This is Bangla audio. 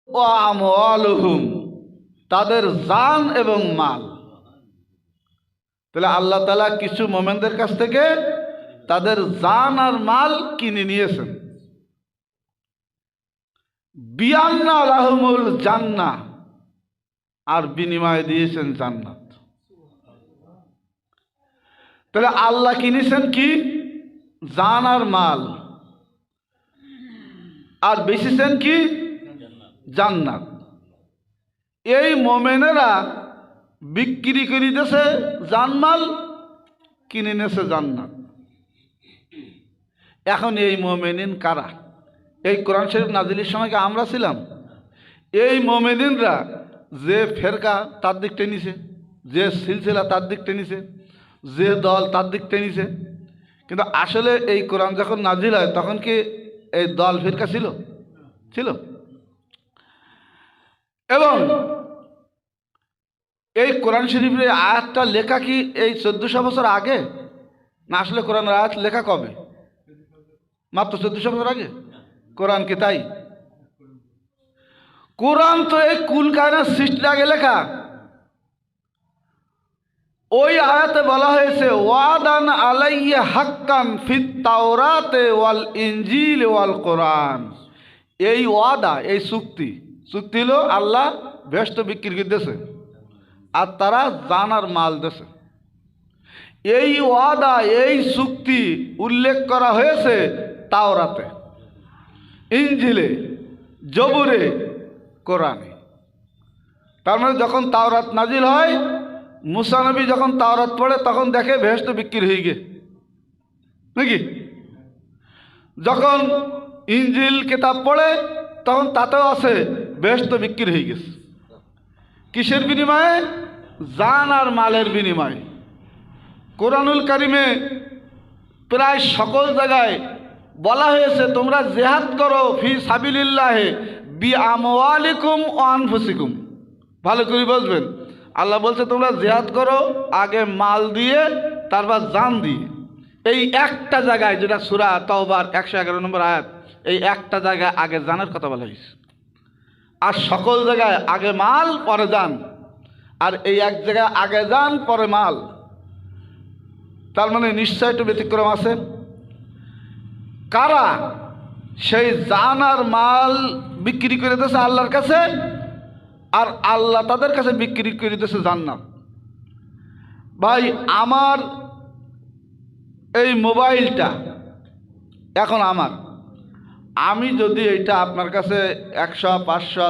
ও আমওয়ালুহুম, তাদের জান এবং মাল। তাহলে আল্লাহ তাআলা কিছু মোমেনদের কাছ থেকে তাদের জান আর মাল কিনে নিয়েছেন। বিআন্না লাহুমুল জান্নাহ, আর বিনিময়ে দিয়েছেন জান্নাত। তাহলে আল্লাহ কিনেছেন কি? জান আর মাল। আর বেচেছেন কি? জান্নাত। এই মোমেনেরা বিক্রি করিতেছে জানমাল, কিনে নেছে জান্নাত। এখন এই মোমেনিন কারা? এই কোরআন শরীফ নাজিলের সময় কি আমরা ছিলাম? এই মোমেনিনরা যে ফেরকা তার দিক টেনিছে, যে সিলসিলা তার দিক টেনিছে, যে দল তার দিক টেনিছে। কিন্তু আসলে এই কোরআন যখন নাজিল হয় তখন কি এই দল ফিরকা ছিল? ছিল। এবং এই কোরআন শরীফের আয়াতটা লেখা কি এই 1400 বছর আগে? না আসলে কোরআনের আয়াত লেখা কবে? মাত্র 1400 বছর আগে। কোরআন কি তাই? কোরআন তো এই কুল কায়নাত সৃষ্টির আগে লেখা। ওই আয়াতে বলা হয়েছে ওয়াদান আলাইয়া হাক্কান ফিত তাওরাতে ওয়াল ইনজিল ওয়াল কোরআন। এই ওয়াদা, এই চুক্তি হলো আল্লাহ ভেস্ট বিক্রি করে দিয়েছে, আর তারা জানার মাল দিয়েছে। এই ওয়াদা, এই চুক্তি উল্লেখ করা হয়েছে তাওরাতে, ইনজিলে, জবুরে, কোরআনে। তার মানে যখন তাওরাত নাজিল হয়, মুসা নবী যখন তাওরাত পড়ে তখন দেখে ভেস্ট বিক্রি হয়ে গে নাকি। যখন ইনজিল কিতাব পড়ে তখন তাতেও আছে ভেস্ট বিক্রি হয়ে গেছে। কিসের বিনিময়ে? জান আর মালের বিনিময়ে। কোরআনুল কারিমে প্রায় সকল জায়গায় বলা হয়েছে তোমরা জিহাদ করো ফি সাবিলিল্লাহে বি আমওয়ালিকুম ওয়া আনফুসিকুম। ভালো করে বুঝবেন, আল্লাহ বলছে তোমরা জিহাদ করো আগে মাল দিয়ে, তারপর জান দিয়ে। এই একটা জায়গায়, যেটা সূরা তাওবার 111 নম্বর আয়াত, এই একটা জায়গায় আগে জানের কথা বলা হয়েছে। আর সকল জায়গায় আগে মাল পরে জান, আর এই এক জায়গায় আগে জান পরে মাল। তার মানে নিশ্চয় একটু ব্যতিক্রম আছে। কারা সেই জান আর মাল বিক্রি করে দিয়েছে আল্লাহর কাছে, আর আল্লাহ তাদের কাছে বিক্রি করে দিয়েছে জান্নাত। ভাই আমার এই মোবাইলটা এখন আমার, আমি যদি এটা আপনার কাছে 100, 500,